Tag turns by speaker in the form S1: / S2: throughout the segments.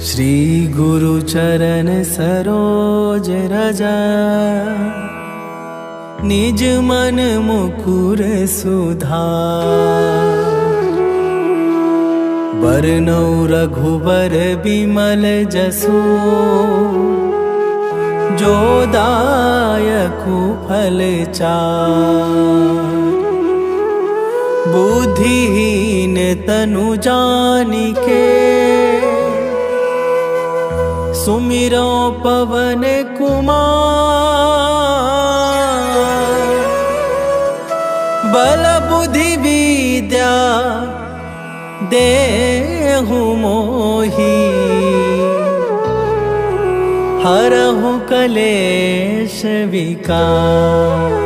S1: श्री गुरु चरण सरोज रजा, निज मन मुकुर सुधार। बरनौ रघुबर बिमल जसु, जो दायकु फल चार। बुद्धिहीन तनु जानिके, सुमिरो पवन कुमार। बल बुद्धि विद्या देहु मोहि, हरहु कलेश विकार।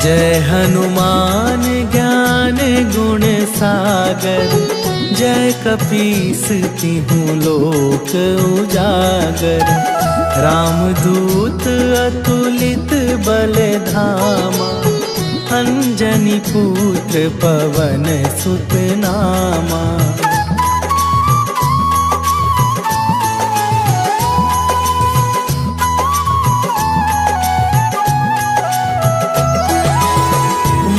S1: जय हनुमान ज्ञान गुण सागर, जय कपीस तिहु लोक उजागर। रामदूत अतुलित बल धामा, अंजनी पुत्र पवन सुत नामा।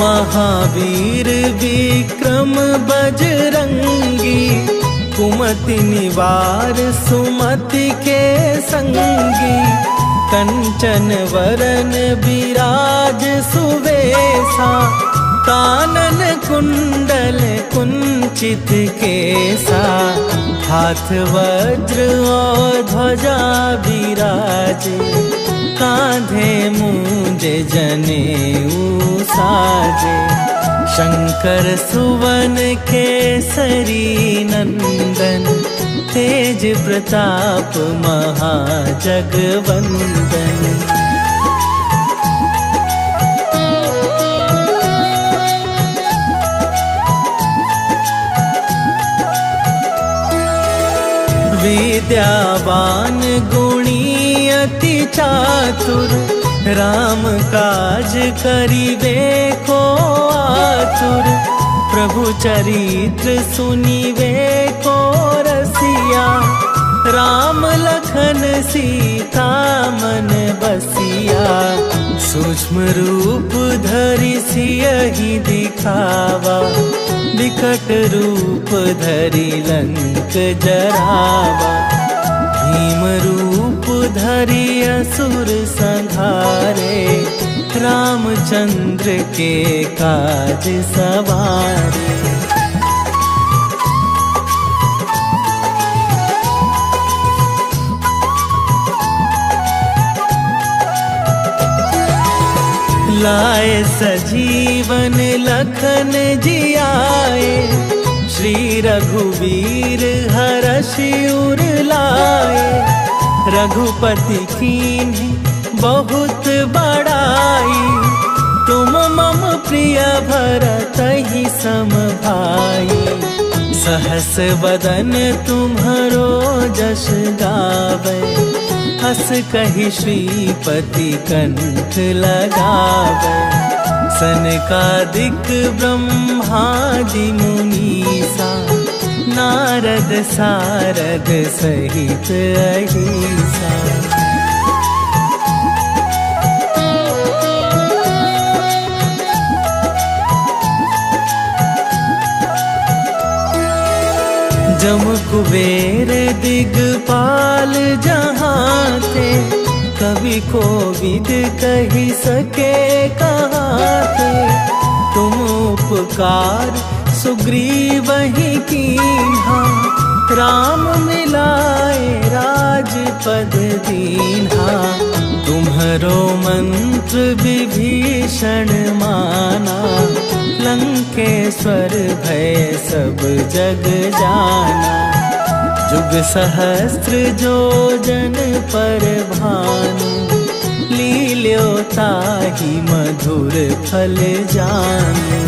S1: महावीर विक्रम बजरंगी, कुमति निवार सुमति के संगी। कंचन वरन विराज सुवेशा, कानन कुंडल कुंचित केसा। हाथ वज्र और ध्वजा विराजे, कांधे मूंज जनेऊ साजे। शंकर सुवन केसरी नंदन, तेज प्रताप महाजगवंदन। विद्यावान गुणी अति चातुर, राम काज करिबे को आतुर। प्रभु चरित्र सुनिबे को रसिया, राम लखन सीता मन बसिया। सूक्ष्म रूप धरि सियहि दिखावा, विकट रूप धरि लंक जरावा। भीम रूप धरि असुर संहारे, रामचंद्र के काज सवारे। लाए सजीवन लखन जियाए, श्री रघुवीर हरषि उर लाए। रघुपति कीन्ही बहुत बड़ाई, तुम मम प्रिय भरतहि सम भाई। सहस वदन तुम्हरो जस गावै, हस कहि श्रीपति कंठ लगावै। सनकादिक ब्रह्मादि मुनीसा, नारद सारद सहित अहिसा। जम कुबेर दिगपाल जहाँ थे, कवि कोविद कही सके कहाँ थे। तुम उपकार सुग्रीवहि कीन्हा, राम मिलाए राजपद दीन्हा। तुम्हरो मंत्र विभीषण माना, लंकेश्वर भय सब जग जाना। जुग सहस्त्र जो जन पर भानु, लील्यो ताहि मधुर फल जानु।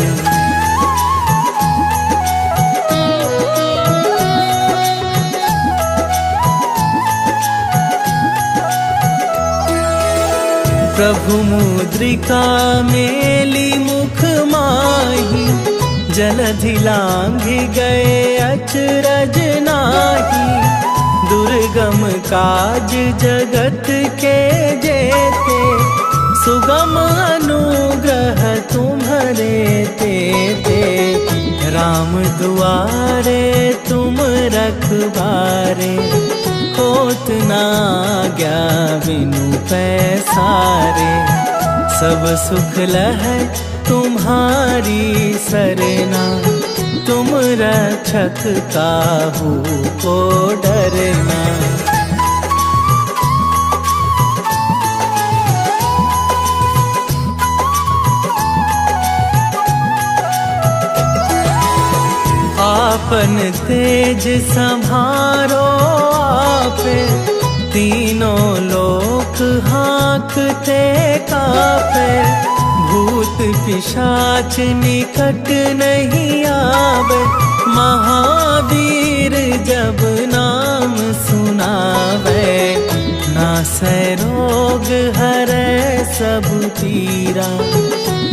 S1: प्रभु मुद्रिका मेली मुख माही, जलधि लांघि गए अचरज नाहि। दुर्गम काज जगत के जेते, सुगम अनुग्रह तुम्हरे तेते। राम दुआरे तुम रखबारे, होत न आज्ञा बिनु पैसारे। सब सुख लहै तुम्हारी सरना, तुम रक्षक काहू को डरना। आपन तेज संभारो आपे, तीनों लोक हाँकते कापे। भूत पिशाच निकट नहीं आवे, महावीर जब नाम सुनावे। नासै रोग हरै सब पीरा,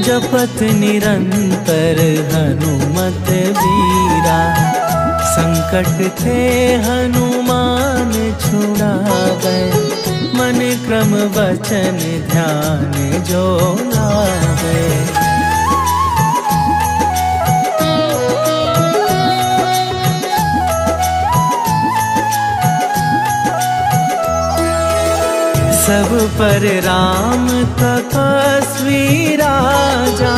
S1: जपत निरंतर हनुमत बीरा। संकट थे हनुमान छुड़ावे, मन क्रम वचन ध्यान जो लावे। सब पर राम तपस्वी राजा,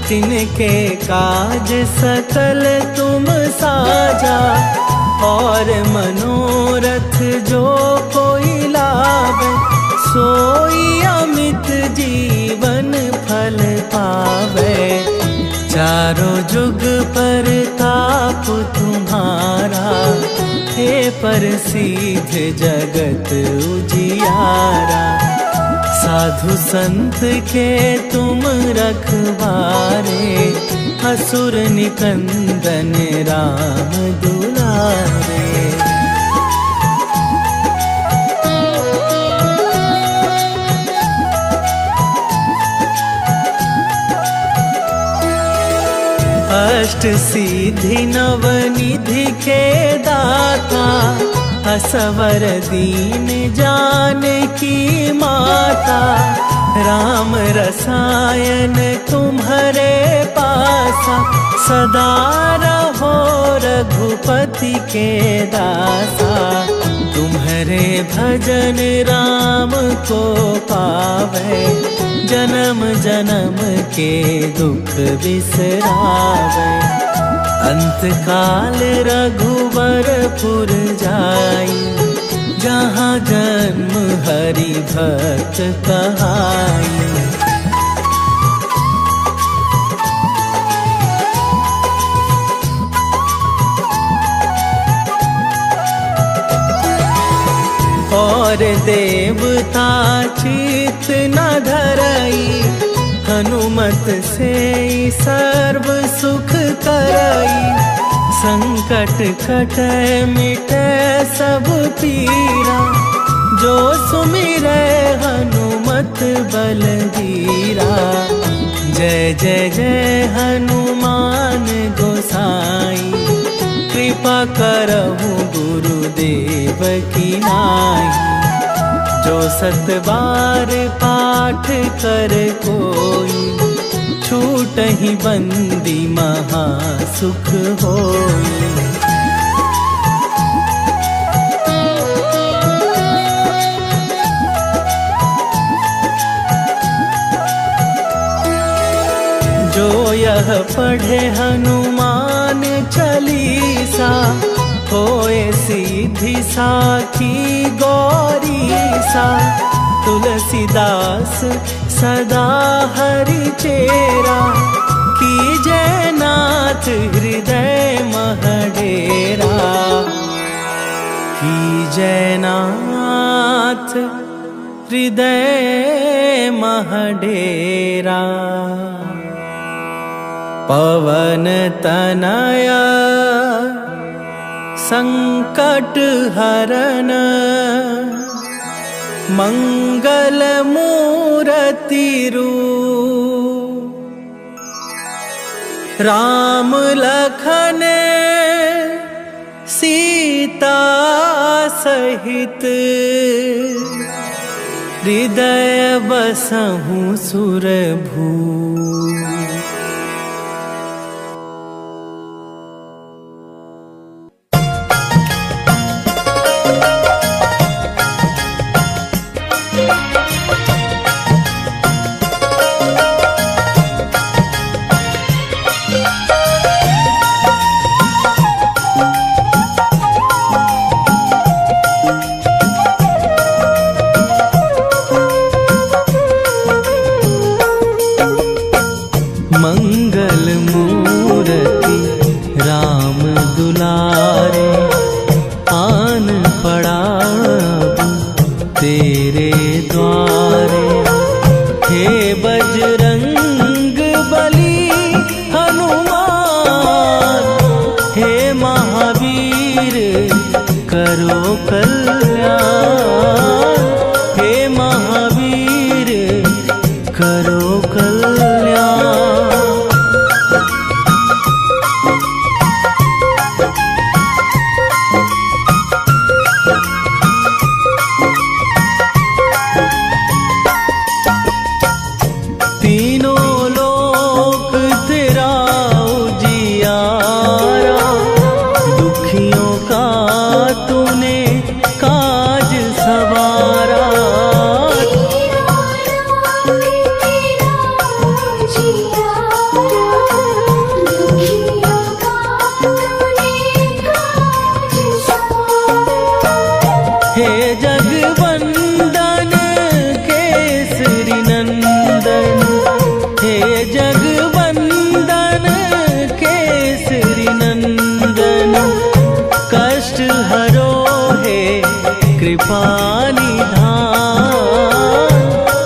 S1: तिनके काज सकल तुम साजा। और मनोरथ जो कोई लावे, सोई अमित जीवन फल पावे। चारों जुग पर ताप तुम्हारा, हे प्रसिद्ध जगत उजियारा। साधु संत के तुम रखवारे, असुर निकंदन राम दुलारे। अष्ट सिद्धि नवनिधि के दाता, असवर दीन जानकी माता। राम रसायन तुम्हारे पासा, सदा रहो रघुपति के दासा। तुम्हारे भजन राम को पावे, जन्म जन्म के दुख बिसरावे। अंत काल रघुवरपुर जाई, जहाँ जन्म हरि भक्त कहाई। और देवता चित न धरई, हनुमत से सर्व सुख करई। संकट कटै मिटै सब पीरा, जो सुमिरै हनुमत बलबीरा। जय जय जय हनुमान गोसाई, कृपा करहु गुरुदेव की नाई। जो सत बार पाठ कर कोई, छूटहि बंदी महा सुख होई। जो यह पढ़े हनुमान चालीसा, होए सिद्धि साखी गौरीसा। तुलसीदास सदा हरि चेरा, कीजय नाथ हृदय महडेरा। जयनाथ हृदय महडेरा, पवन तनया संकट हरन, मंगल मूर्ति रूप। राम लखन सीता सहित, हृदय बसहु सुरभू। मंगल मूर्ति राम दुलारे, आन पड़ा तेरे द्वारे। हे बजरंग बली हनुमान, हे महावीर करो कल्याण, हे महावीर करो कल्याण। तीनों लोक तेरा उजियारा, दुखियों का तूने काज सवारा। हे जगवंदन केसरी नंदन, हे जगवंदन केसरी नंदन। कष्ट हरो हे कृपा निधान,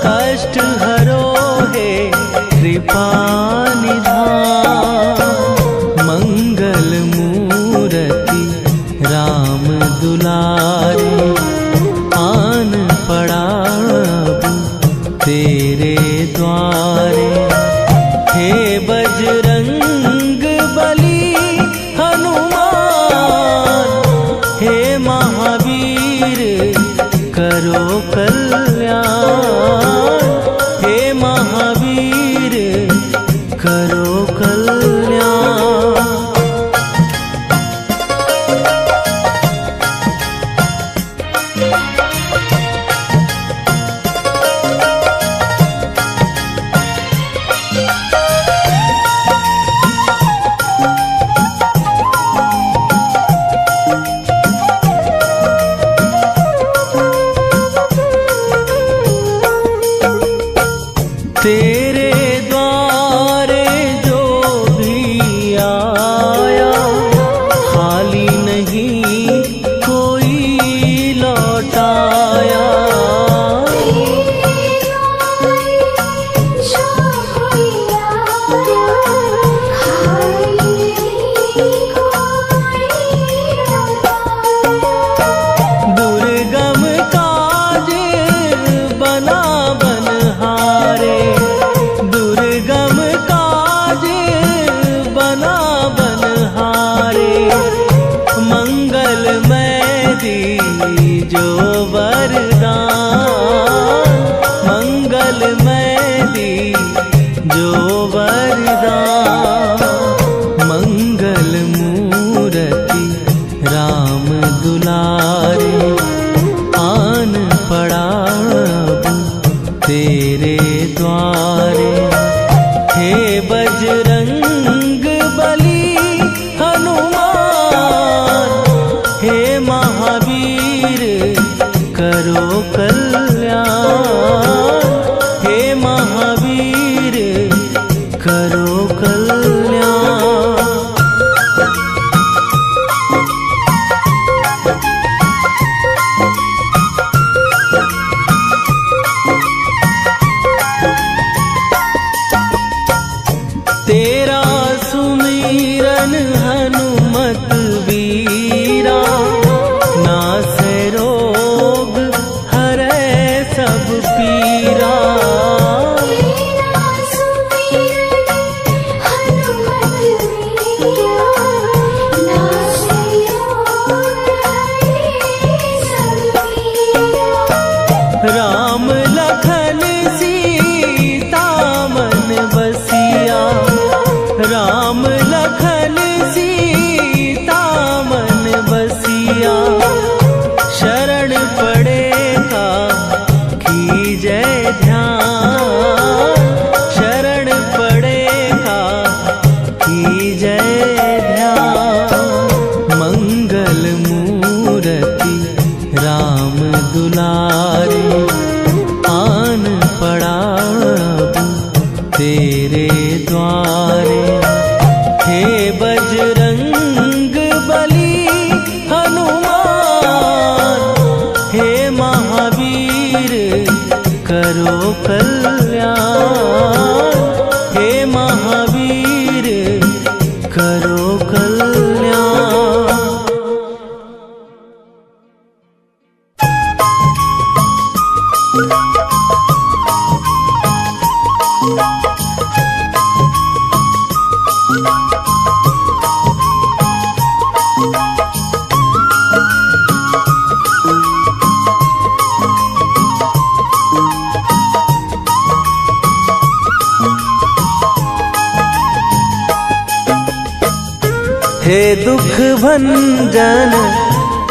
S1: कष्ट हरो हे कृपा निधान। मंगल मूर्ति राम दुलारे, आन पड़ा तेरे द्वारे। हे बजरंग बली हनुमान, हे महावीर करो कल्याण, हे महावीर करो कल्याण। तेरे द्वारे जो भी आया, खाली नहीं कोई लौटाया। दुर्गम काज बना बनहारे, दुर्गम काज बना बनहारे। मंगलमय दीजो वरदान, मंगलमय दीजो वरदान। मंगल मूर्ति राम दुलारे, आन पड़ा तेरे द्वारे। हे बजरंग बली हनुमान, हे महावीर करो कल्याण, हे महावीर करो कल्याण। राम लखन सीता मन बसिया, राम लखन सीता मन बसिया। शरण पड़ेगा कीजय ध्यान, शरण पड़ेगा कीजय ध्यान। मंगल मूर्ति राम दुलारे, आन पड़ा तेरे द्वारे। हे बजरंग बली हनुमान, हे महावीर करो कल्याण, हे महावीर करो कल्याण। हे दुख भंजन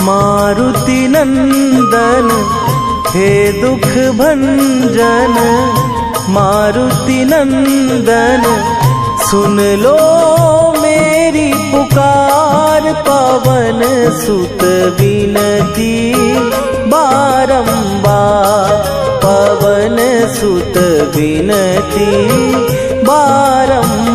S1: मारुति नंदन, हे दुख भंजन मारुति नंदन। सुन लो मेरी पुकार, पवन सुत विनती बारंबार, पवन सुत विनती बारंबार।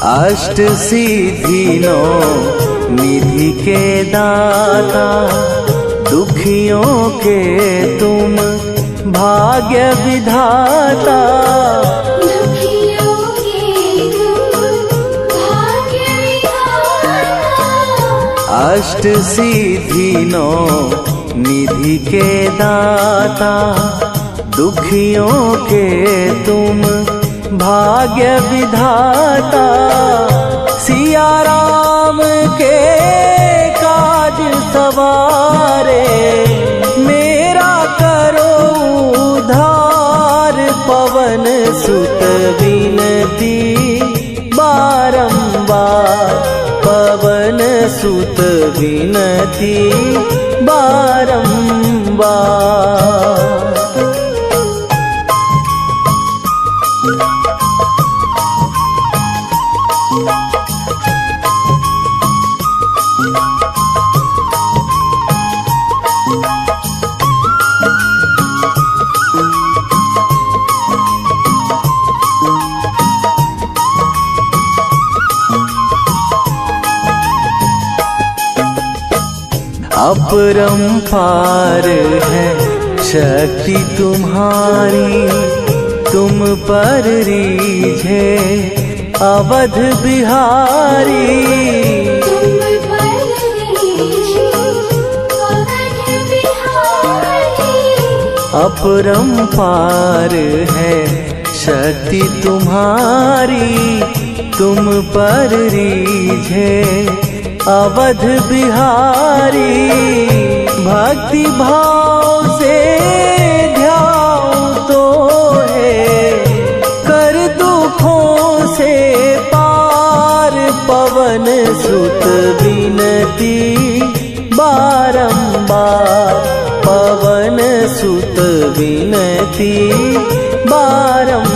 S1: अष्ट सिद्धि नौ निधि के दाता, दुखियों के तुम भाग्य विधाता।
S2: दुखियों के तुम भाग्य विधाता।
S1: अष्ट सिद्धि नौ निधि के दाता, दुखियों के तुम भाग्य विधाता। सिया राम के काज सवारे, मेरा करो उद्धार। पवन सुत विनती बारंबार, पवन सुत विनती बारंबार। अपरंपार है शक्ति तुम्हारी, तुम पर रीझे अवध बिहारी।
S2: तुम पर रीझे अवध बिहारी।
S1: अपरंपार है शक्ति तुम्हारी, तुम पर रीझे अवध बिहारी। भक्ति भाव से ध्याओ तो है, कर दुखों से पार। पवन सुत विनती बारंबार, पवन सुत विनती बारंबार।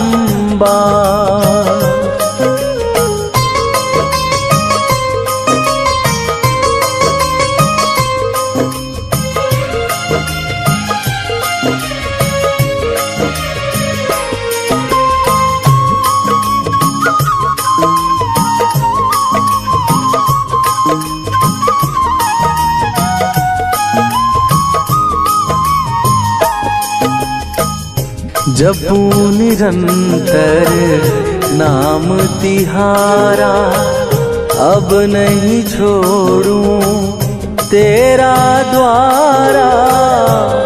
S1: जपू निरंतर नाम तिहारा, अब नहीं छोड़ूं तेरा द्वारा।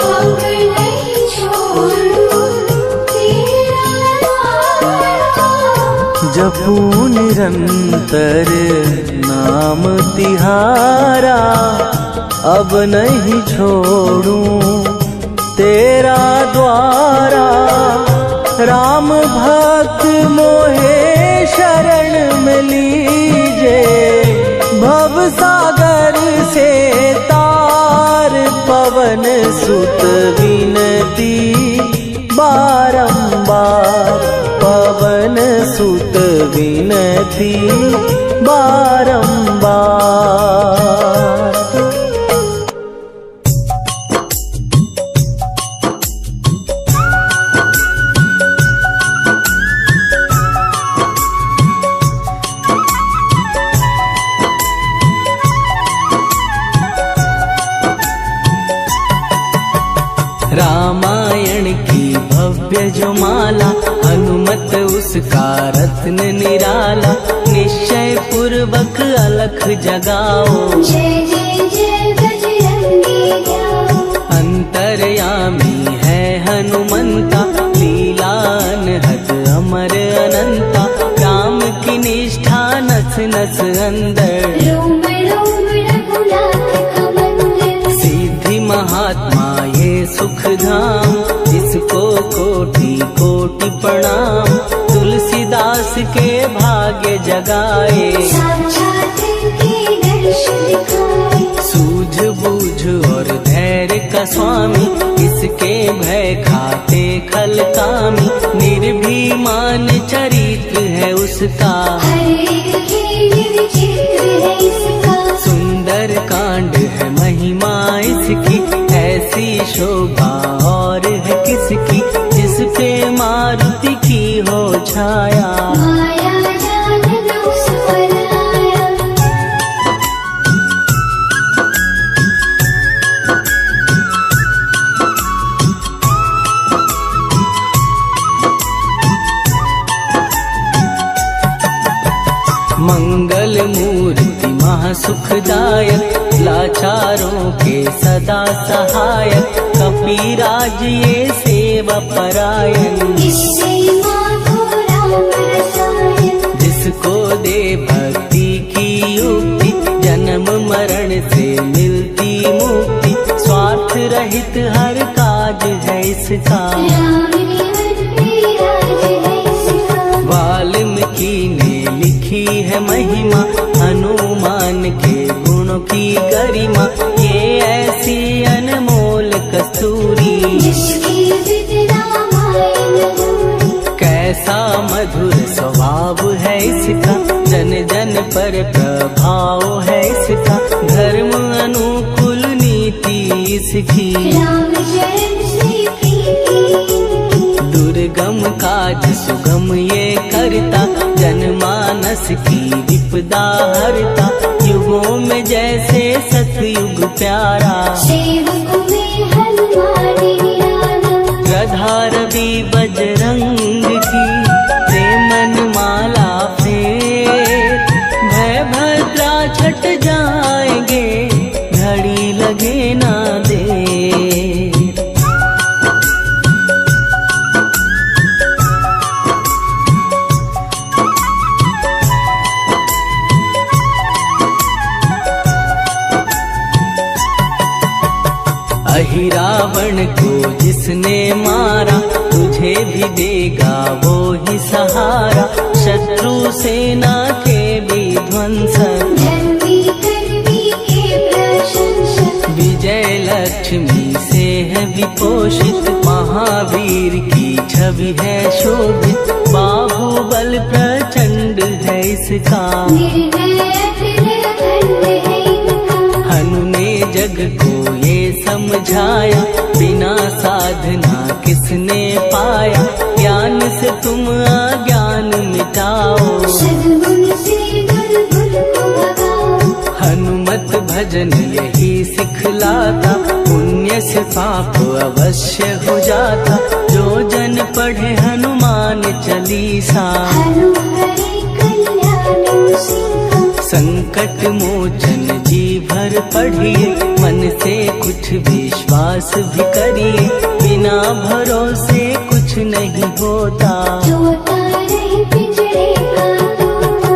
S2: अब नहीं छोड़ूं तेरा द्वारा।
S1: जपू निरंतर नाम तिहारा, अब नहीं छोड़ूं तेरा द्वारा। राम भक्त मोहे शरण में लीजे, भव सागर से तार पवन सुत विनती बारंबार। पवन सुत विनती बारंबार।
S3: रामायण की भव्य जो माला, हनुमत उसका रत्न निराला। निश्चय पूर्वक अलख जगाओ,
S2: जय जय जय बजरंगी जाओ।
S3: अंतर्यामी है हनुमंता, लीला अनहद अमर अनंता। राम की निष्ठा नस नस अंदर,
S2: रोम रोम रघुनाथ का मंदिर।
S3: सिद्धि महात्मा ये सुख धाम, जिसको कोटि कोटि प्रणाम। तुलसीदास के भाग्य जगाए,
S2: साक्षात के दर्शन दिखाए।
S3: सूझ बूझ और धैर्य का स्वामी, इसके भय खाते खल कामी। निर्भीमान चरित्र है उसका,
S2: हर एक खेल विचित्र है इसका।
S3: सुंदर कांड है महिमा इसकी, ऐसी शोभा और है किसकी। जिस पे मारुति की हो छाया,
S2: माया जाल न उस पर आया।
S3: मंगल मूर्ति महासुखदायक, लाचारों के सदा सहायक। कपीराज ये सेवा परायण,
S2: जिससे माधो राम रसायन।
S3: जिसको दे भक्ति की युक्ति, जन्म मरण से मिलती मुक्ति। स्वार्थ रहित हर काज है इसका,
S2: राम निवर पे राज है इसका।
S3: वाल्मीकि ने लिखी है महिमा, हनुमान के गुणों की गरिमा। ये ऐसी अनमोल कस्तूरी,
S2: जिसकी विद्या मायन दूरी।
S3: कैसा मधुर स्वभाव है इसका, जन जन पर प्रभाव है इसका। धर्म अनुकूल नीति इसकी,
S2: राम चरण से प्रीति।
S3: दुर्गम काज सुगम ये करता, जनमानस की विपदा हरता। युगों में जैसे सतयुग प्यारा,
S2: सेवक में हनुमान निराला।
S3: गधा रवि बजरंग की, प्रेमन माला फेर। भय भद्रा छट जाएंगे, घड़ी लगे ना दे। अहिरावण को जिसने मारा, तुझे भी देगा वो ही सहारा। शत्रु सेना के विध्वंसक,
S2: धर्मी कर्मी के प्रशंसक।
S3: विजय लक्ष्मी से है विपोषित। महावीर की छवि है शोभित, बाहुबल प्रचंड है इसका।
S2: निर्णय अखंड है इनका।
S3: हनु ने जग को ये समझाया, बिना साधना किसने पाया। ज्ञान से तुम अज्ञान मिटाओ,
S2: सद्गुण से दुर्गुण को भगाओ।
S3: हनुमत भजन यही सिखलाता, पुण्य से पाप अवश्य हो जाता। जो जन पढ़ हनुमान चालीसा।
S2: हनुहरे कल्याण सिंह
S3: संकट मोचन जी भर पढ़िए, मन से कुछ विश्वास भी करिए, बिना भरोसे कुछ नहीं होता।
S2: तोता रहे पिंजरे का तोता।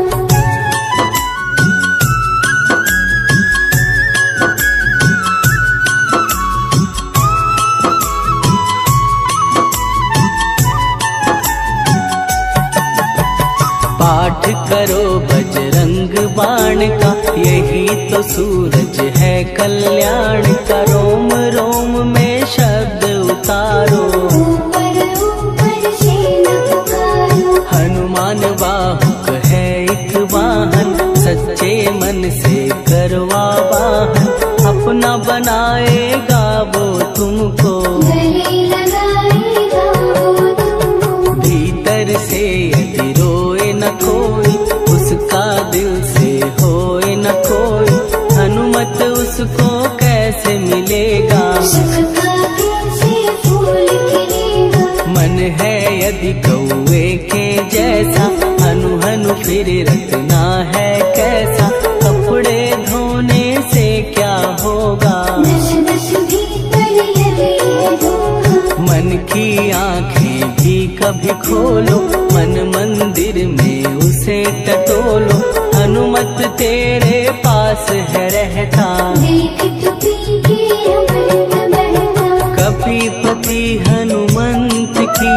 S3: पाठ करो बजरंग बाण का, यही तो सूरज है कल्याण का। रोम रोम में शब्द उतारो,
S2: ऊपर ऊपर से न पुकारो।
S3: हनुमान बाहुक है एक वाहन, सच्चे मन से करवा वाहन। अपना बनाएगा वो तुमको,
S2: गले लगाएगा वो तुमको।
S3: भीतर से यदि रोए न कोई, उसका दिल से होए न कोई। हनुमत उसको कैसे मिलेगा,
S2: सुख का कैसे फूल खिलेगा।
S3: मन है यदि कौवे के जैसा, हनु हनु फिर रखना है कैसा। कपड़े धोने से क्या होगा,
S2: दस दस भीतर यदि है धोखा।
S3: मन की आंखें भी कभी खोलो, मन मंदिर में उसे टटोलो। हनुमत तेरे पास है रहता,
S2: देख तो पी के अमृत बहता।
S3: कपीपति हनुमंत की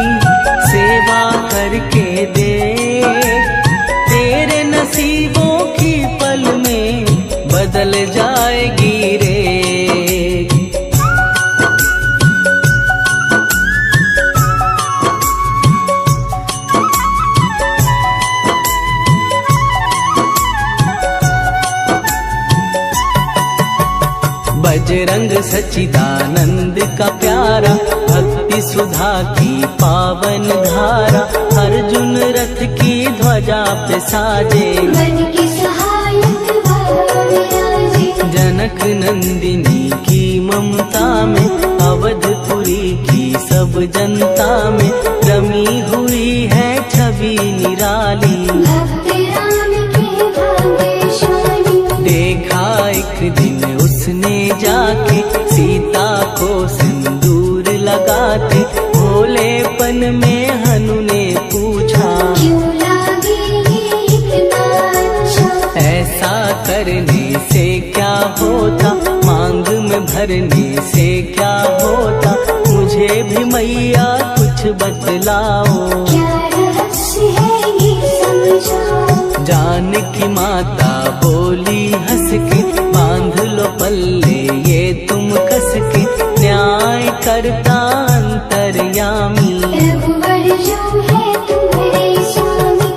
S3: सेवा करके दे, तेरे नसीबों की पल में बदल जाएगी रे। बजरंग सच्चिदानंद का प्यारा, भक्ति सुधा की पावन धारा। अर्जुन रथ की ध्वजा पे साजे,
S2: मन की सहायक विराजे।
S3: जनक नंदिनी की ममता में, अवधपुरी की सब जनता में रमी हुई है छवि निराली।
S2: भक्त राम के भाग्यशाली,
S3: देखा एक दिन उसने जाके, सीता को सिंदूर लगाते। भोलेपन में हनु ने पूछा,
S2: क्यों लागे ये इतना अच्छा।
S3: ऐसा करने से क्या होता, मांग में भरने से क्या होता। मुझे भी मैया कुछ बतलाओ,
S2: क्या रहस्य है ये समझाओ।
S3: जानकी माता बोली हंस के, बांध लो पल्ले ये तुम कस के। न्याय करता अंतर्यामी,
S2: रघुवर जो है तुम्हारे स्वामी।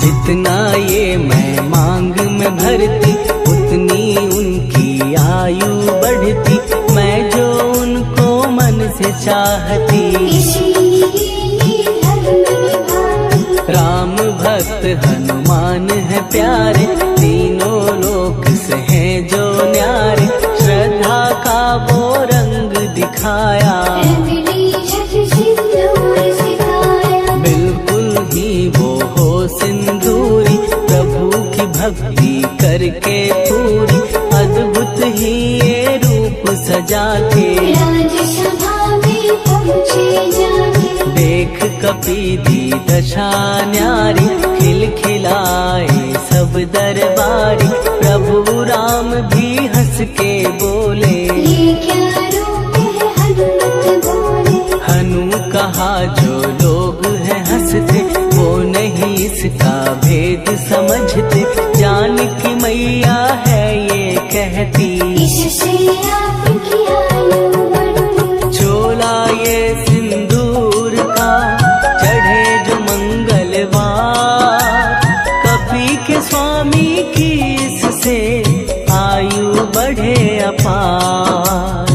S3: जितना ये मैं मांग में भरती, उतनी उनकी आयु बढ़ती। मैं जो उनको मन से चाहती,
S2: इसलिए धर्म निभाती।
S3: राम भक्त हनुमान है प्यारे, तीनों लोक से हैं जो न्यारे। श्रद्धा का वो रंग दिखाया,
S2: रंगली झट सिंदूर सिखाया।
S3: बिल्कुल ही वो हो सिंदूरी, प्रभु की भक्ति करके पूरी। अद्भुत ही ये रूप सजा के,
S2: राजसभा में पहुँचे जाके।
S3: देख कपीदी दशा न्यारी, खिलखिलाए सब दरबारी। प्रभु राम भी हंस के बोले,
S2: ये क्या रूप है हनुमत बोले।
S3: हनु कहा जो लोग हैं हंसते, वो नहीं इसका भेद समझते। जानकी मैया है ये कहती,
S2: इससे आपकी आयु बढ़ती।
S3: चोला ये सिंदूर का चढ़े जो मंगलवार। कपी के स्वामी की इससे आयु बढ़े अपार।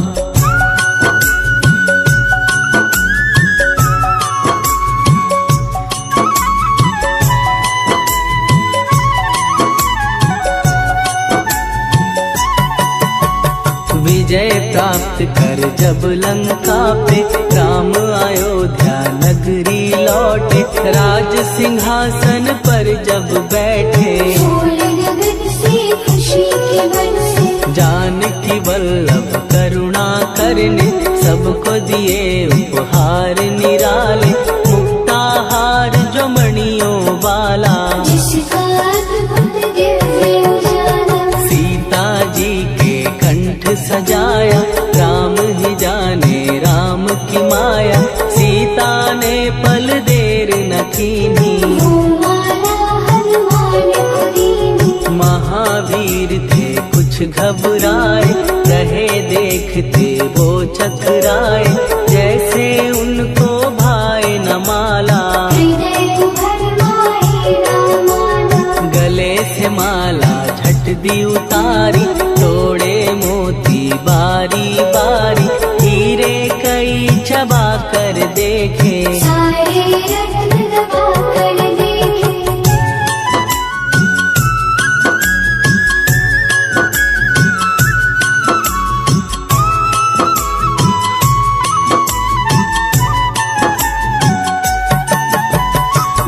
S3: विजय प्राप्त कर जब लंका पे राम अयोध्या नगरी लौटे, राज सिंहासन पर जब बैठे,
S2: फूल गगन से खुशी के बरसे,
S3: जानकी वल्लभ करुणा करने सबको दिए उपहार निराले, मुक्ताहार जो मणियों वाला,
S2: जिसका अद्भुत दिव्य उजाला,
S3: सीता जी के कंठ सजाया, राम ही जाने राम की माया, सीता ने पल देर न कीनी,
S2: वो माला हनुमान को दीनी,
S3: महावीर थे कुछ घबराए, रहे देखते वो चकराए, जैसे उनको भाए न माला,
S2: हृदय भरमाए रामाला,
S3: गले से माला झट दी उतारी, तोड़े मोती बारी बारी, हीरे कई चबा कर देखे,
S2: सारे रत्न दबा कर देखे,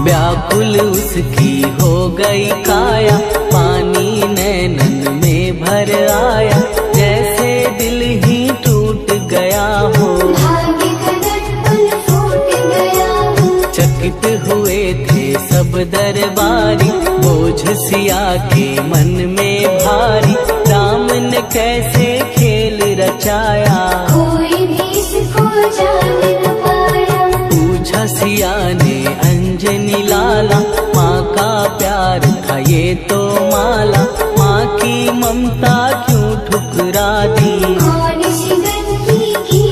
S3: व्याकुल उसकी हो गई काया, पानी नैनन में भर आया, जैसे दिल ही टूट गया हो,
S2: भाग्य का दर्पण फूट गया हो,
S3: चकित हुए थे सब दरबारी, बोझ सिया के मन में भारी, राम ने कैसे खेल रचाया,
S2: कोई भी इसको जान न पाया,
S3: पूछा सिया ने अंजनी लाला, माँ का प्यार था ये तो माला, माँ की ममता क्यों ठुकरा दी,
S2: कौन सी गलती की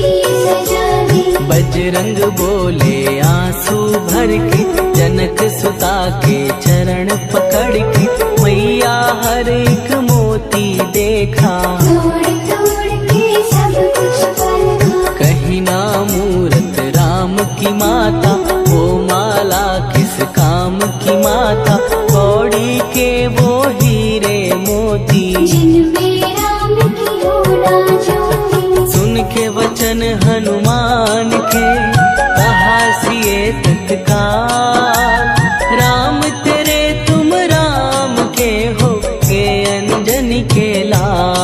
S2: सजा दी,
S3: बजरंग बोले आंसू भर के, जनक सुता के चरण पकड़ के, मैया हर एक मोती देखा,
S2: तोड़ तोड़ के सब कुछ परखा,
S3: कहीं ना मूरत राम की माता, वो माला किस काम की माता, कौड़ी के वो हीरे मोती,
S2: जिनमें राम की होना ज्योति,
S3: सुन के वचन हनुमान के, कहा सिए तत्काल, राम तेरे तुम राम के हो के अंजनी के लाल,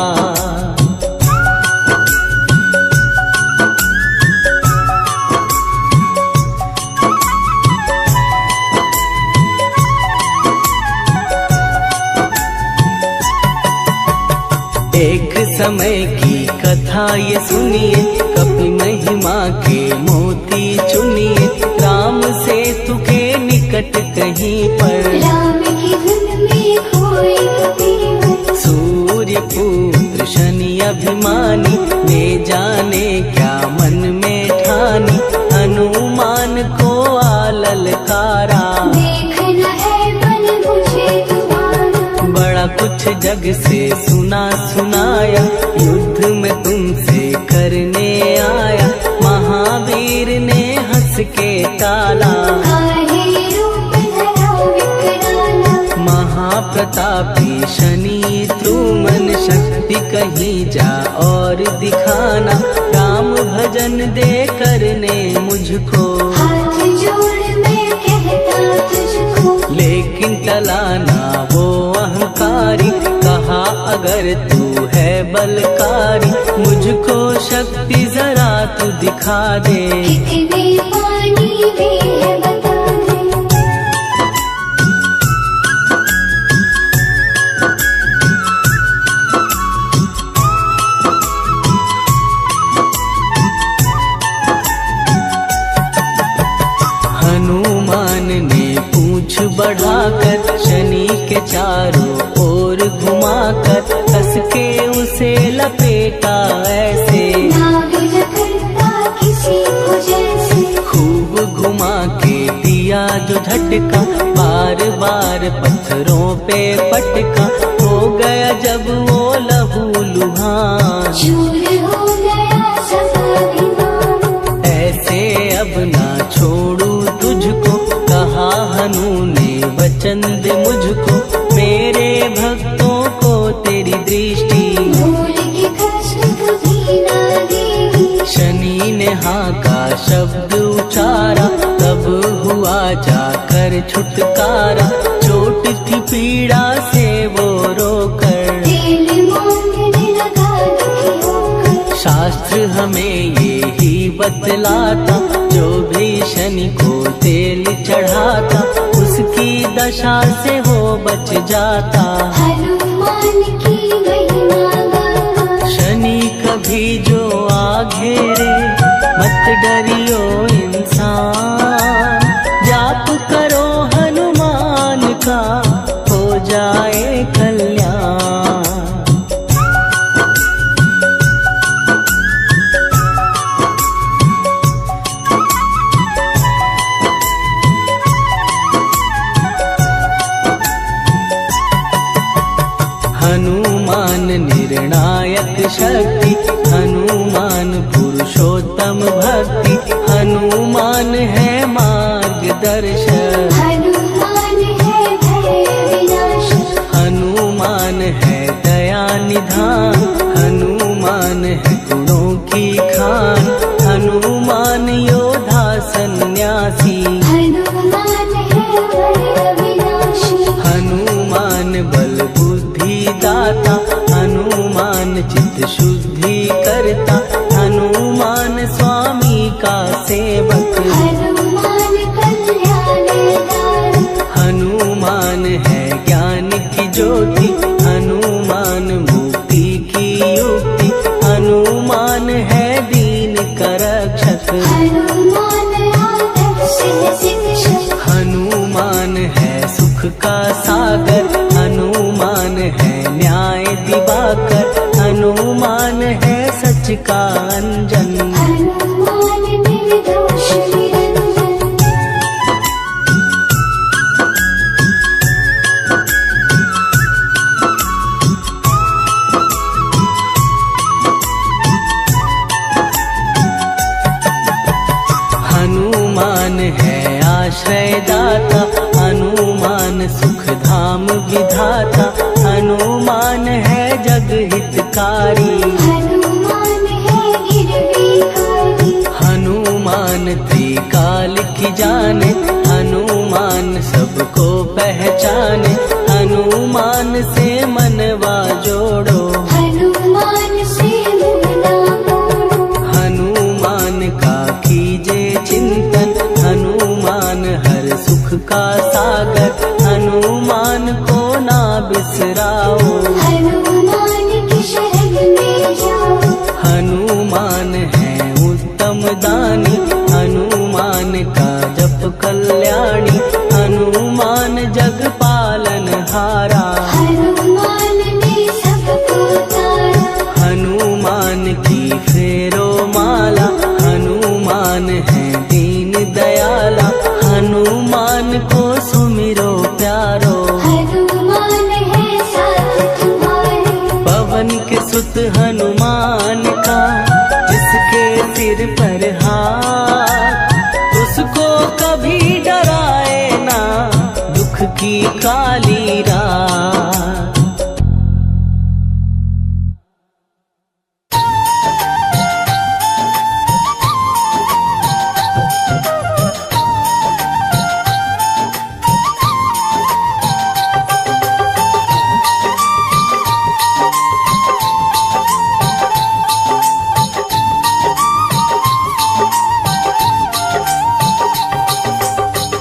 S3: एक समय की कथा ये सुनिए, कपि महिमा के मोती चुनिए, राम से तुके निकट कहीं पर,
S2: राम की धुन में खोए कबीर,
S3: सूर्य पुत्र शनि अभिमानी, ने जाने क्या मन में ठानी, हनुमान को आललकारा,
S2: देखना है बल मुझे तुम्हारा,
S3: बड़ा कुछ जग से सुना सुनाया, युद्ध में तुमसे करने आया, महावीर ने हंस के टाला,
S2: काहे रूप धरा विकराला,
S3: महाप्रतापी शनि द्रुमन, शक्ति कहीं जा और दिखाना, राम भजन दे करने मुझको,
S2: हाथ जोड़ मैं कहता तुझको,
S3: लेकिन टलाना वो अहंकारी, कहा अगर तू है बलकारी, मुझको शक्ति जरा तू दिखा दे,
S2: कितने पानी में है बता दे,
S3: हनुमान ने पूछ बढ़ाकर, शनि के चारों ओर घुमाकर, कस के उसे लपेटा ऐसे,
S2: नाग जकड़ता किसी को जैसे,
S3: खूब घुमा के दिया जो झटका, बार बार पत्थरों पे पटका, हो गया जब वो लहू लुहान,
S2: चूर हो गया सब अभिमान,
S3: ऐसे अब ना छोड़ू तुझको, कहा हनु ने वचन दे मुझको, मेरे भक्तों को तेरी दृष्टि,
S2: भूल के कष्ट कभी
S3: शनि ने हाँ का शब्द उचारा, तब हुआ जाकर छुटकारा। चोट की पीड़ा से वो रोकर
S2: तेल मांगने लगा दुखी होकर।
S3: शास्त्र हमें ये ही बतलाता, जो भी शनि को तेल चढ़ाता, उसकी दशा से वो बच जाता।
S2: हनुमान की महिमा गाता।
S3: शनि कभी जो आ घेरे, मत डरियो इंसान। जाप करो हनुमान का, हो जाए कल्याण। हनुमान निर्णायक शक्ति, हनुमान पुरुषोत्तम भक्ति। हनुमान है मार्गदर्शक,
S2: हनुमान है भय विनाशक।
S3: हनुमान है दया निधान। हनुमान है गुणों की खान। हनुमान योद्धा सन्यासी।
S2: हनुमान है भय विनाशी।
S3: हनुमान बल बुद्धि दाता। हनुमान चित्त शुद्धि करता। हनुमान स्वामी का सेवक।
S2: हनुमान कल्याणदायक।
S3: हनुमान है ज्ञान की ज्योति। हनुमान मुक्ति की युक्ति। हनुमान है दीन का रक्षक।
S2: हनुमान आदर्श है शिक्षक।
S3: हनुमान है सुख का सागर। हनुमान है न्याय दिवाकर। हनुमान है सच का अंजन।
S2: हनुमान निर्दोष निरंजन।
S3: हनुमान है आश्रयदाता। हनुमान सुख धाम विधाता। हनुमान है जग हितकारी।
S2: हनुमान है गिरवीकारी।
S3: हनुमान त्रिकाल की जाने। हनुमान सबको पहचाने। हनुमान से मनवा जोड़ो।
S2: हनुमान से मुँह ना मोड़ो।
S3: हनुमान का कीजे चिंतन। हनुमान हर सुख का सागर। हनुमान को ना बिसराओ।
S2: हनुमान की शरण में जाओ।
S3: हनुमान है उत्तम दानी। हनुमान का जप कल्याणी। हनुमान जग पालन हारा।
S2: हनुमान ने सबको तारा।
S3: हनुमान की फेरो माला। हनुमान है दीन दयाला। हनुमान को सुमिरो प्यारो।
S2: हनुमान है साथ तुम्हारे।
S3: पवन के सुत हनुमान का, जिसके सिर पर हाथ, उसको कभी डराए ना दुख की काली रात।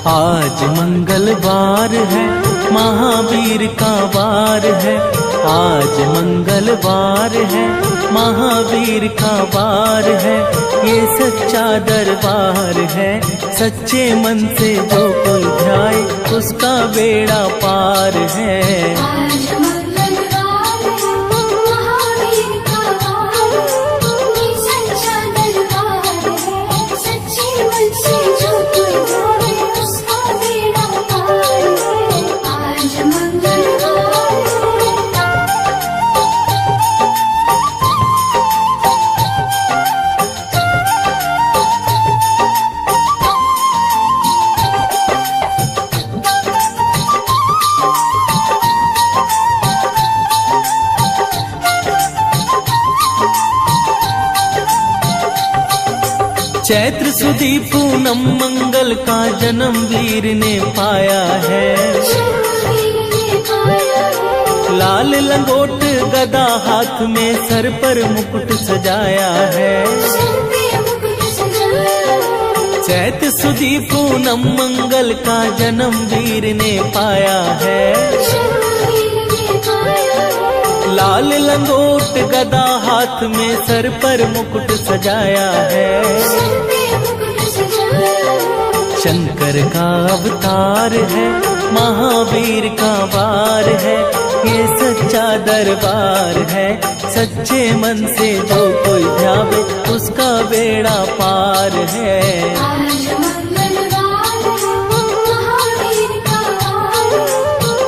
S3: आज मंगलवार है, महावीर का वार है। आज मंगलवार है, महावीर का वार है। ये सच्चा दरबार है, सच्चे मन से जो कोई ध्याए उसका बेड़ा पार है।
S2: आज मंगलवार है, महावीर का वार है। ये सच्चा दरबार है, सच्चे मन से जो कोई ध्याए उसका बेड़ा पार है। आज मंगलवार है।
S3: चैत्र सुदी पूनम मंगल का जन्म वीर ने पाया है।
S2: शर्मवीर ने पाया है।
S3: लाल लंगोट गदा हाथ में सर पर मुकुट सजाया है।
S2: सर पे मुकुट सजाया है।
S3: चैत्र सुदी पूनम मंगल का जन्म वीर ने पाया है।
S2: शर्मवीर ने पाया है।
S3: लाल लंगोट गदा हाथ में सर पर मुकुट सजाया है।
S2: सर पे मुकुट सजाया है।
S3: शंकर का अवतार है, महावीर का वार है, ये सच्चा दरबार है। सच्चे मन से जो कोई ध्यावे उसका बेड़ा पार है।
S2: आज मंगलवार है, महावीर का वार है,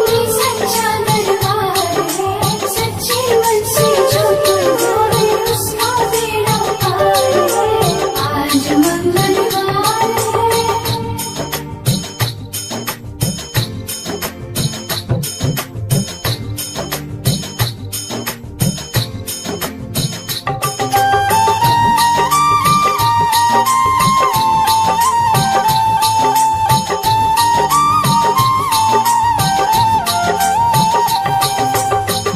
S2: ये सच्चा दरबार है। सच्चे मन से जो कोई ध्यावे उसका बेड़ा पार है। आज मंगलवार है।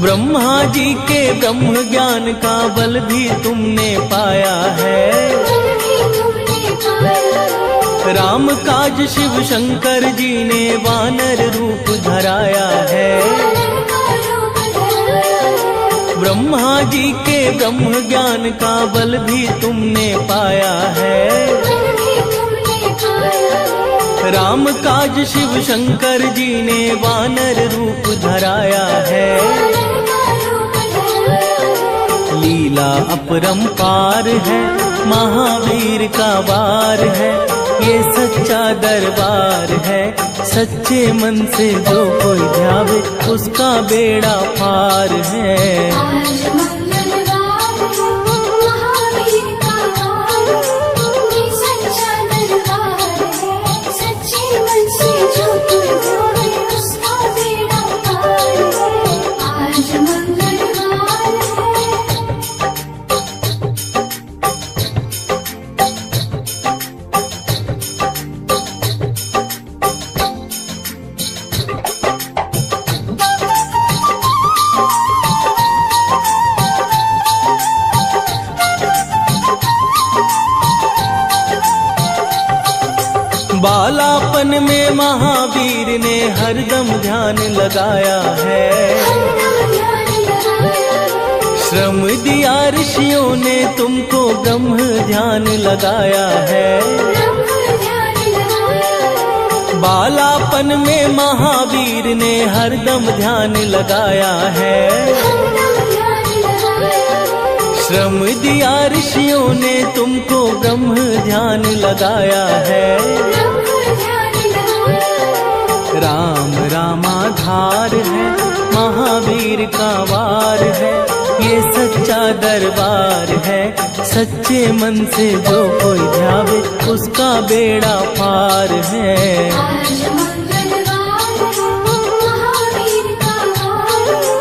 S3: ब्रह्मा जी के ब्रह्म ज्ञान का बल भी तुमने पाया है।
S2: बल भी तुमने पाया है।
S3: राम काज शिव शंकर जी ने वानर रूप धराया है।
S2: वानर का रूप धराया है।
S3: ब्रह्मा जी के ब्रह्म ज्ञान का बल भी तुमने पाया है।
S2: बल भी तुमने पाया है।
S3: राम काज शिव शंकर जी ने वानर रूप धराया है।
S2: वानर का रूप धराया है।
S3: लीला अपरंपार है, महावीर का वार है, ये सच्चा दरबार है। सच्चे मन से जो कोई ध्यावे उसका बेड़ा पार है।
S2: आज मंगलवार है, महावीर का वार है, ये सच्चा दरबार है। सच्चे मन से जो कोई ध्यावे उसका बेड़ा पार है। आज मंगलवार है।
S3: बालापन में महावीर ने हरदम ध्यान लगाया है।
S2: हरदम ध्यान लगाया है।
S3: श्रम दिया ऋषियों ने तुमको ब्रह्म ध्यान लगाया है।
S2: ब्रह्म ध्यान लगाया है।
S3: बालापन में महावीर ने हरदम ध्यान लगाया है।
S2: हरदम ध्यान लगाया है।
S3: श्रम दिया ऋषियों ने तुमको ब्रह्म ध्यान लगाया है।
S2: ब्रह्म ध्यान लगाया है।
S3: राम रामाधार है, महावीर का वार है, ये सच्चा दरबार है। सच्चे मन से जो कोई ध्यावे उसका बेड़ा पार है।
S2: आज मंगलवार है, महावीर का वार है,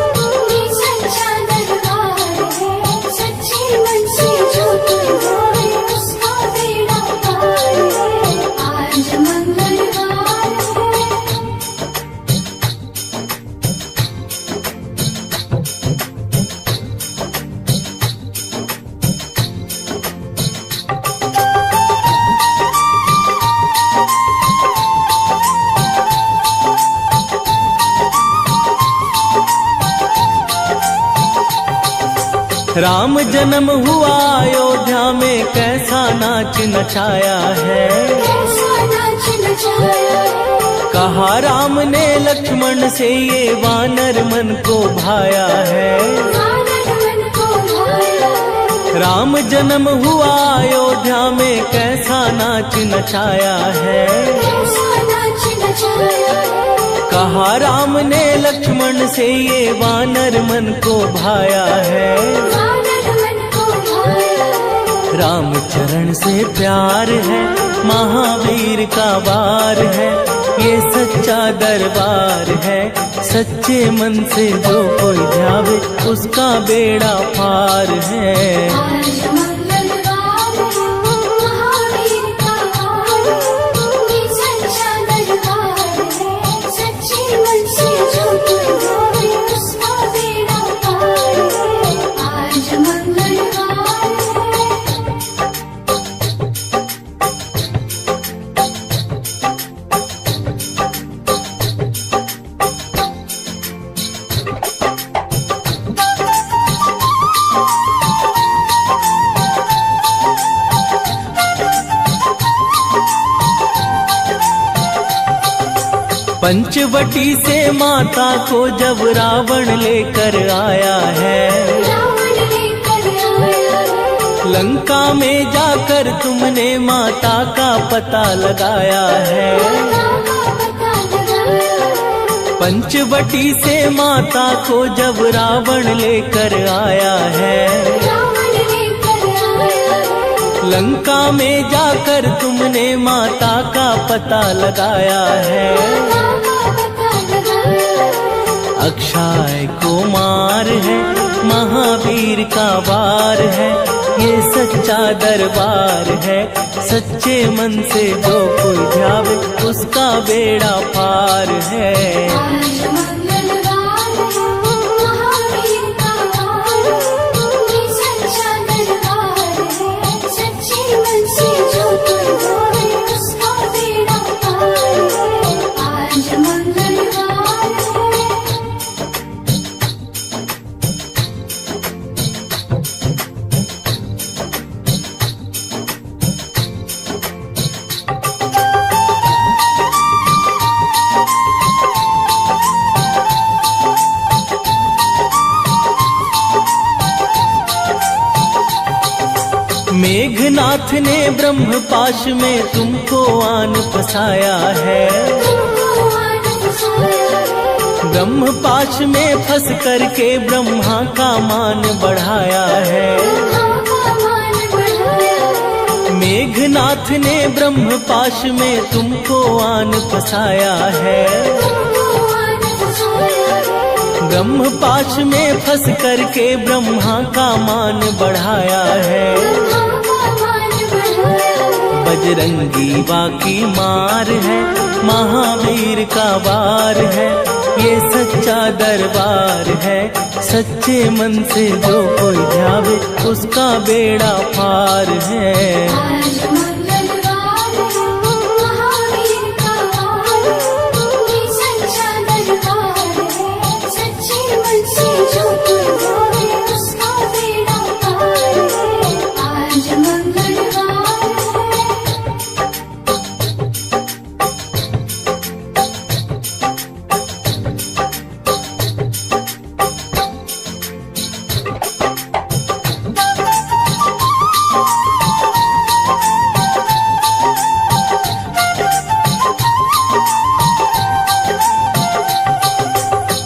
S2: ये सच्चा दरबार है। सच्चे मन से जो कोई ध्यावे उसका बेड़ा पार है। आज मंगलवार है।
S3: राम जन्म हुआ अयोध्या में कैसा नाच नचाया है।
S2: कैसा नाच नचाया है।
S3: कहा राम ने लक्ष्मण से ये वानर मन को भाया है।
S2: वानर मन को भाया है।
S3: राम जन्म हुआ अयोध्या में कैसा नाच नचाया है।
S2: कैसा नाच नचाया है।
S3: कहा राम ने लक्ष्मण से ये वानर मन को भाया है।
S2: वानर मन को भाया है।
S3: राम चरण से प्यार है, महावीर का वार है, ये सच्चा दरबार है। सच्चे मन से जो कोई ध्यावे उसका बेड़ा पार है।
S2: आज मंगलवार है, महावीर
S3: पंचवटी से माता को जब रावण लेकर आया है,
S2: रावण लेकर आया है।
S3: लंका में जाकर तुमने माता का पता लगाया है।
S2: माता का पता लगाया है।
S3: पंचवटी से माता को जब रावण लेकर आया है,
S2: रावण लेकर आया है।
S3: लंका में जाकर तुमने माता का पता लगाया है।
S2: माता का पता लगाया है।
S3: अक्षय कुमार है, महावीर का वार है, ये सच्चा दरबार है। सच्चे मन से जो कोई ध्यावे उसका बेड़ा पार है।
S2: आज मंगलवार है, महावीर का वार है। ये सच्चा दरबार है। सच्चे मन से जो कोई ध्यावे उसका बेड़ा पार है। आज मंगलवार है।
S3: मेघनाथ ने ब्रह्म पाश में तुमको आन फसाया है।
S2: तुमको आज फसाया है।
S3: ब्रह्म पाश में फंस करके ब्रह्मा का मान बढ़ाया है।
S2: ब्रह्मा का मान बढ़ाया है।
S3: मेघनाथ ने ब्रह्म पाश में तुमको आन फसाया है।
S2: तुमको आज फसाया है।
S3: ब्रह्म पाश में फंस करके ब्रह्मा का मान बढ़ाया है।
S2: ब्रह्मा का मान बढ़ाया है।
S3: बजरंगी बाकी मार है, महावीर का वार है, ये सच्चा दरबार है। सच्चे मन से जो कोई ध्यावे उसका बेड़ा पार है।
S2: आज मंगलवार है, महावीर का वार है। ये सच्चा दरबार है। सच्चे मन से जो कोई ध्यावे उसका बेड़ा पार है। आज मंगलवार है।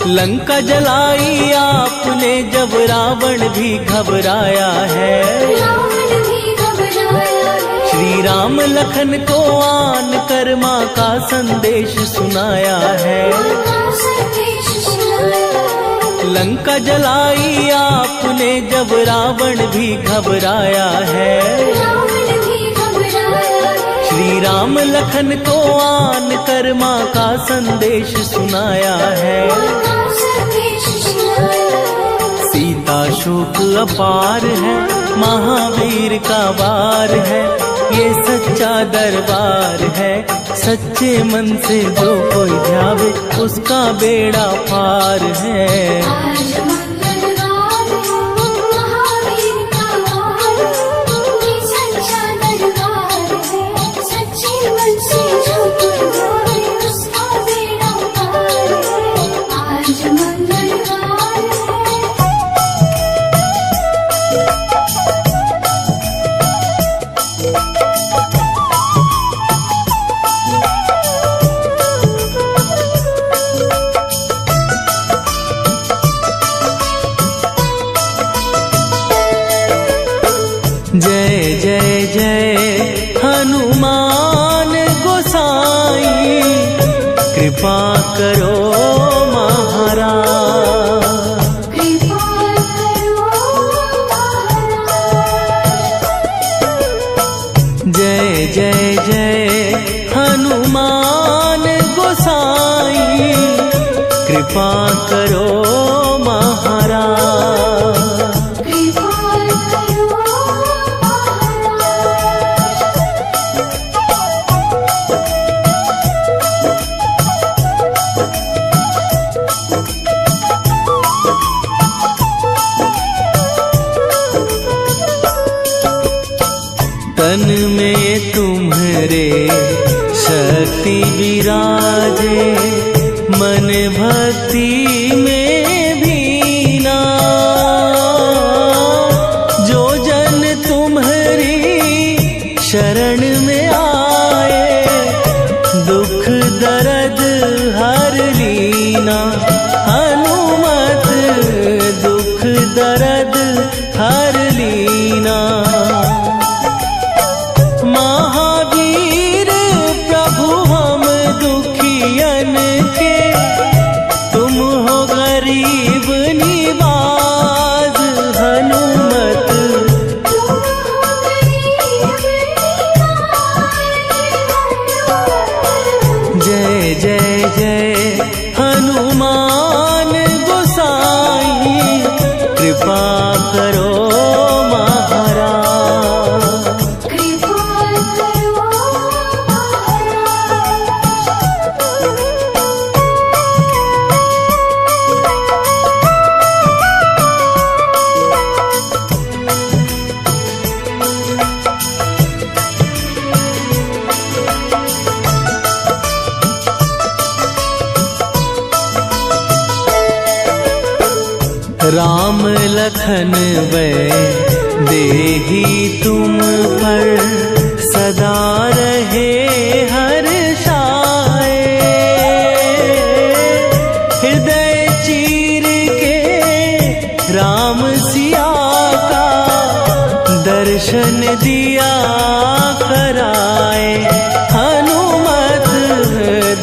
S3: लंका जलाई आपने जब रावण भी घबराया है।
S2: रावण भी घबराया है।
S3: श्री राम लखन को आन कर माँ का संदेश सुनाया है।
S2: माता संदेश सुनाया है।
S3: लंका जलाई आपने जब रावण भी घबराया है।
S2: रावण भी घबराया है।
S3: श्री राम लखन को आन कर माँ का संदेश सुनाया है।
S2: माता संदेश सुनाया है।
S3: सीता शोक अपार है, महावीर का वार है, ये सच्चा दरबार है। सच्चे मन से जो कोई ध्यावे उसका बेड़ा पार है।
S2: आज मंगलवार है, महावीर का वार है। ये सच्चा दरबार है। सच्चे मन से जो कोई ध्यावे उसका बेड़ा पार है। आज मंगलवार है।
S3: जय जय जय हनुमान गोसाई, कृपा करो महाराज।
S2: कृपा करो महाराज।
S3: जय जय जय हनुमान गोसाई, कृपा करो महाराज।
S2: कृपा करो महाराज।
S3: तन में तुम्हारे शक्ति विराजे, भक्ति में भीना, जो जन तुम्हारी शरण में आए, दुख दर्द हर लीना। हनुमत दुख दर्द हर लीना। महावीर प्रभु हम दुखियन के, तुम हो गरीब निवाज। हनुमत जय जय जय हनुमान गोसाई, कृपा करो राम लखन वै देही तुम पर, सदा रहे हर्षाए। हृदय चीर के राम सिया का, दर्शन दिया कराए। हनुमत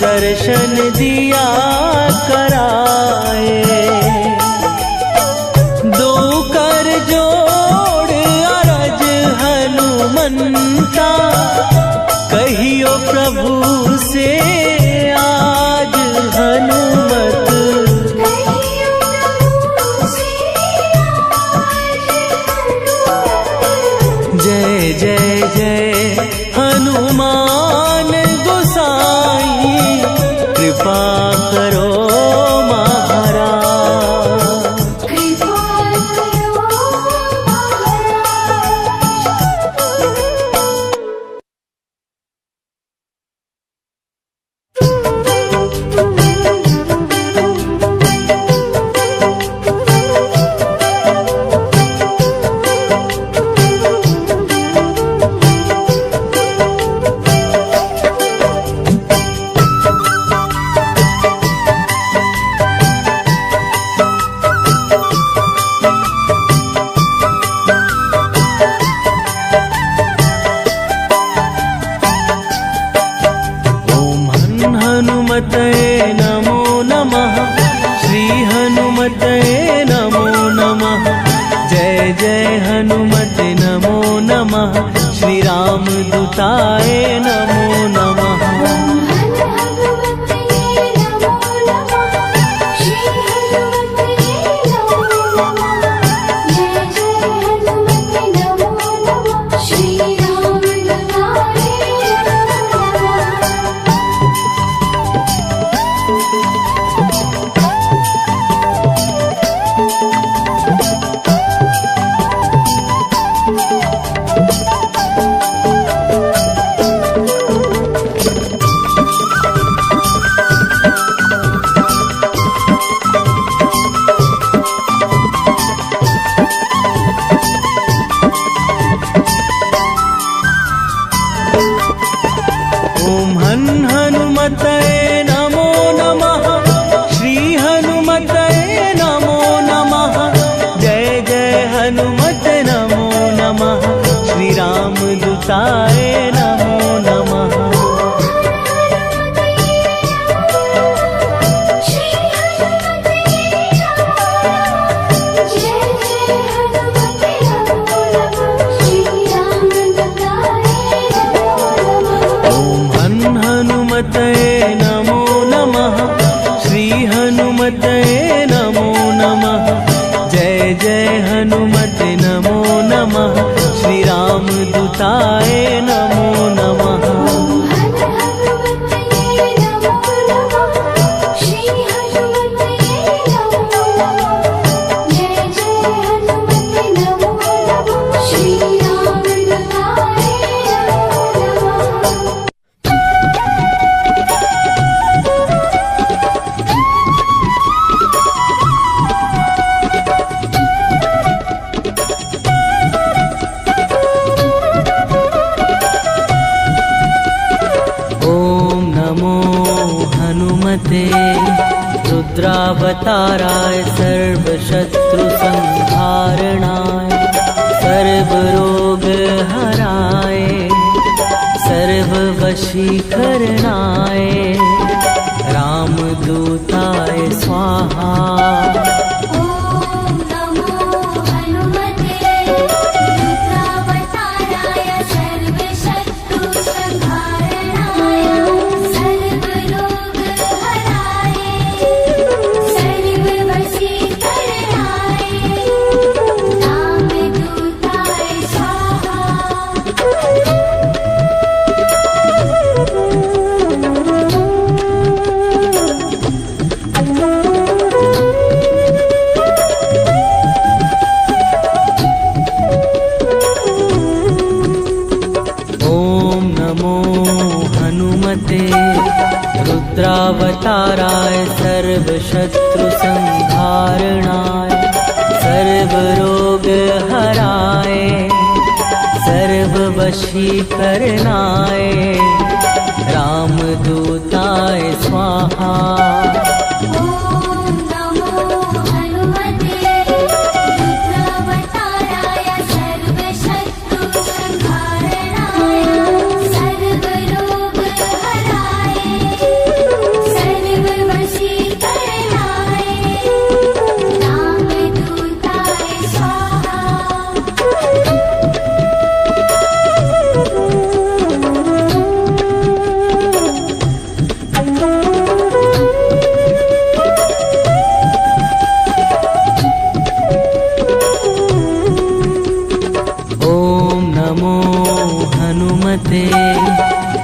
S3: दर्शन दिया कराए। दो कर जोड़ अरज हनुमंता, कहियो प्रभु से आज। हनुमत जय जय जय हनुमान गोसाई, कृपा करो हनुमते नमो नमः। श्री हनुमते नमो नमः। जय जय हनुमते नमो नमः। श्री राम दूताय नमो नमः। हनुमते नमो नमः। श्री हनुमते नमो नमः। जय जय हनुमते नमो नमः। श्री राम दूताय नमो नमः। हनुमते नमो नमः। श्री हनुमते नमो नमः। जय जय हनुमते नमो नमः। श्री राम दूताय नमो नमः। रुद्रावताराय सर्वशत्रुसंहारणाय सर्वरोगहराय सर्ववशीकरणाय रामदूताय स्वाहा।
S2: ॐ नमो हनुमते रुद्रावताराय सर्वशत्रुसंहारणाय सर्वरोगहराय सर्ववशीकरणाय रामदूताय स्वाहा।
S3: ॐ नमो हनुमते रुद्रावताराय सर्वशत्रुसंहारणाय सर्वरोगहराय सर्ववशीकरणाय रामदूताय स्वाहा।
S2: ॐ नमो हनुमते रुद्रावताराय सर्वशत्रुसंहारणाय सर्वरोगहराय सर्ववशीकरणाय रामदूताय स्वाहा।
S3: ॐ नमो हनुमते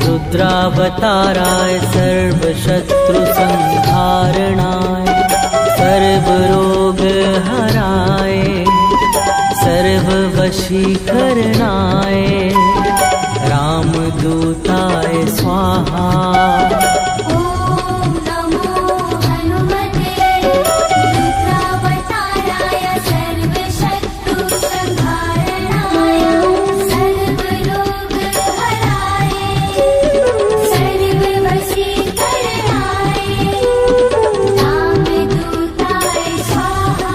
S3: रुद्रावताराय सर्वशत्रुसंहारणाय सर्वरोगहराय सर्ववशीकरणाय रामदूताय स्वाहा।
S2: ॐ नमो हनुमते रुद्रावताराय सर्वशत्रुसंहारणाय सर्वरोगहराय सर्ववशीकरणाय रामदूताय स्वाहा।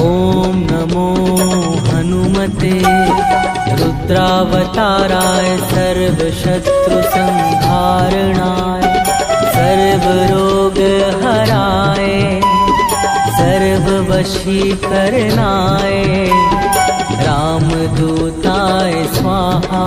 S3: ॐ नमो हनुमते रुद्रावताराय सर्वशत्रुसंहारणाय सर्वरोगहराय सर्ववशीकरणाय रामदूताय स्वाहा।